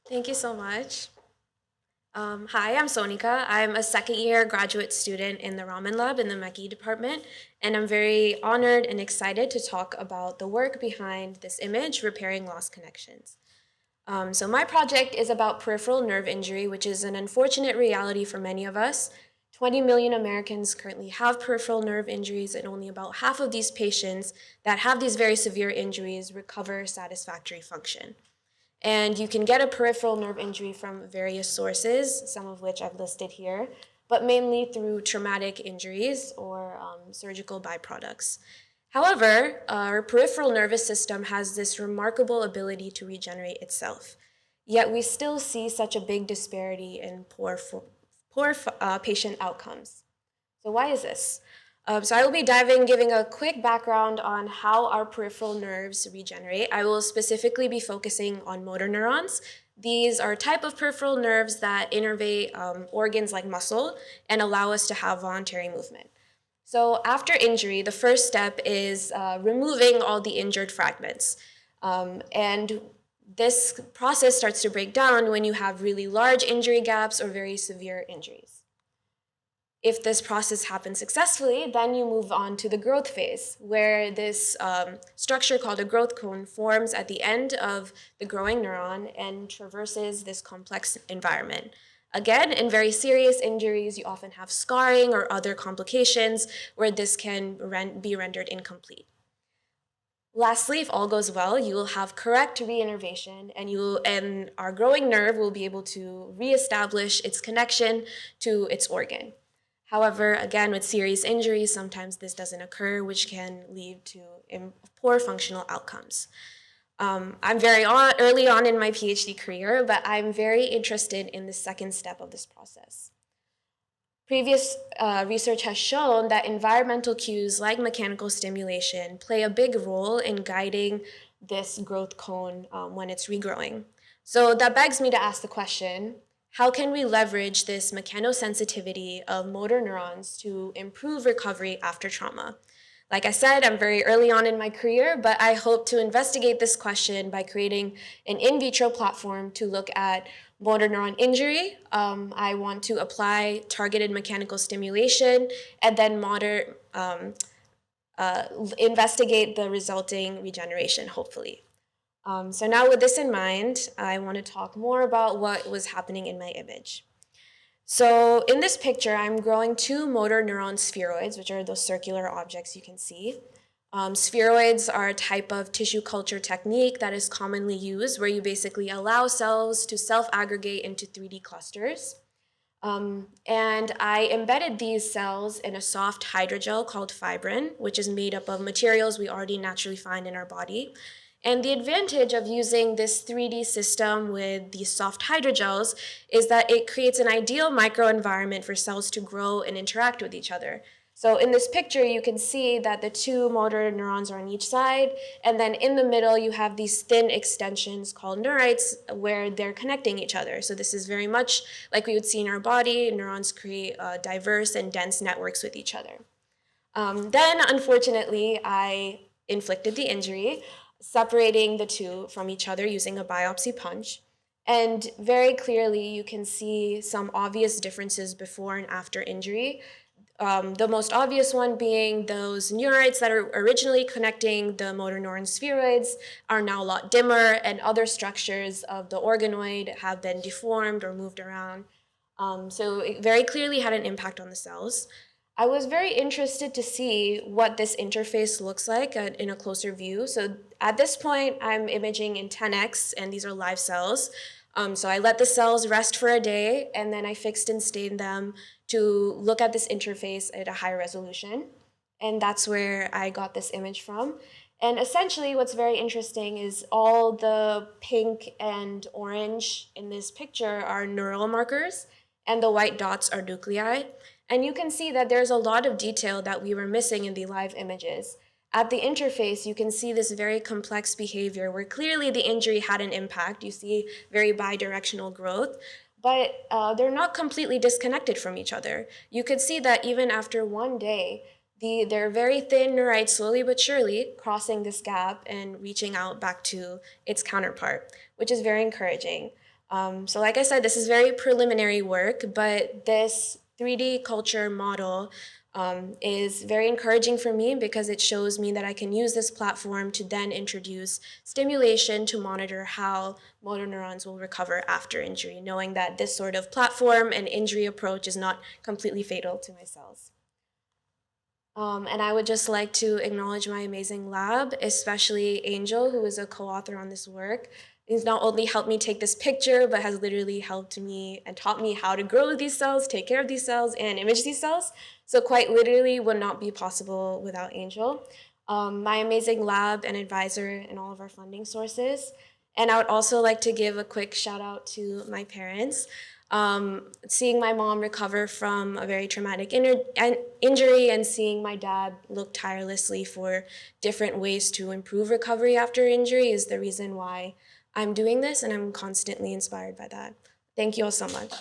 Thank you so much. Hi, I'm Sonika. I'm a second year graduate student in the Ramen Lab in the Meki department, and I'm very honored and excited to talk about the work behind this image, repairing lost connections. So my project is about peripheral nerve injury, which is an unfortunate reality for many of us. 20 million Americans currently have peripheral nerve injuries, and only about half of these patients that have these very severe injuries recover satisfactory function. And you can get a peripheral nerve injury from various sources, some of which I've listed here, but mainly through traumatic injuries or surgical byproducts. However, our peripheral nervous system has this remarkable ability to regenerate itself. Yet we still see such a big disparity in poor patient outcomes. So why is this? So I will be giving a quick background on how our peripheral nerves regenerate. I will specifically be focusing on motor neurons. These are a type of peripheral nerves that innervate organs like muscle and allow us to have voluntary movement. So after injury, the first step is removing all the injured fragments. And this process starts to break down when you have really large injury gaps or very severe injuries. If this process happens successfully, then you move on to the growth phase, where this structure called a growth cone forms at the end of the growing neuron and traverses this complex environment. Again, in very serious injuries, you often have scarring or other complications where this can be rendered incomplete. Lastly, if all goes well, you will have correct reinnervation, and our growing nerve will be able to reestablish its connection to its organ. However, again, with serious injuries, sometimes this doesn't occur, which can lead to poor functional outcomes. I'm early on in my PhD career, but I'm very interested in the second step of this process. Previous research has shown that environmental cues like mechanical stimulation play a big role in guiding this growth cone when it's regrowing. So that begs me to ask the question, how can we leverage this mechanosensitivity of motor neurons to improve recovery after trauma? Like I said, I'm very early on in my career, but I hope to investigate this question by creating an in vitro platform to look at motor neuron injury. I want to apply targeted mechanical stimulation and then investigate the resulting regeneration, hopefully. So now with this in mind, I want to talk more about what was happening in my image. So in this picture, I'm growing two motor neuron spheroids, which are those circular objects you can see. Spheroids are a type of tissue culture technique that is commonly used where you basically allow cells to self-aggregate into 3D clusters. And I embedded these cells in a soft hydrogel called fibrin, which is made up of materials we already naturally find in our body. And the advantage of using this 3D system with these soft hydrogels is that it creates an ideal microenvironment for cells to grow and interact with each other. So in this picture, you can see that the two motor neurons are on each side, and then in the middle, you have these thin extensions called neurites where they're connecting each other. So this is very much like we would see in our body. Neurons create diverse and dense networks with each other. Then, unfortunately, I inflicted the injury, separating the two from each other using a biopsy punch. And very clearly, you can see some obvious differences before and after injury. The most obvious one being those neurites that are originally connecting the motor neuron spheroids are now a lot dimmer, and other structures of the organoid have been deformed or moved around. So it very clearly had an impact on the cells. I was very interested to see what this interface looks like in a closer view. So at this point, I'm imaging in 10x, and these are live cells. So I let the cells rest for a day, and then I fixed and stained them to look at this interface at a high resolution. And that's where I got this image from. And essentially, what's very interesting is all the pink and orange in this picture are neural markers, and the white dots are nuclei. And you can see that there's a lot of detail that we were missing in the live images. At the interface, you can see this very complex behavior where clearly the injury had an impact. You see very bidirectional growth, but they're not completely disconnected from each other. You could see that even after one day, they're very thin neurites slowly but surely crossing this gap and reaching out back to its counterpart, which is very encouraging. So like I said, this is very preliminary work, but this 3D culture model is very encouraging for me because it shows me that I can use this platform to then introduce stimulation to monitor how motor neurons will recover after injury, knowing that this sort of platform and injury approach is not completely fatal to my cells. And I would just like to acknowledge my amazing lab, especially Angel, who is a co-author on this work. He's not only helped me take this picture, but has literally helped me and taught me how to grow these cells, take care of these cells, and image these cells. So quite literally would not be possible without Angel. My amazing lab and advisor and all of our funding sources. And I would also like to give a quick shout out to my parents. Seeing my mom recover from a very traumatic injury and seeing my dad look tirelessly for different ways to improve recovery after injury is the reason why I'm doing this, and I'm constantly inspired by that. Thank you all so much.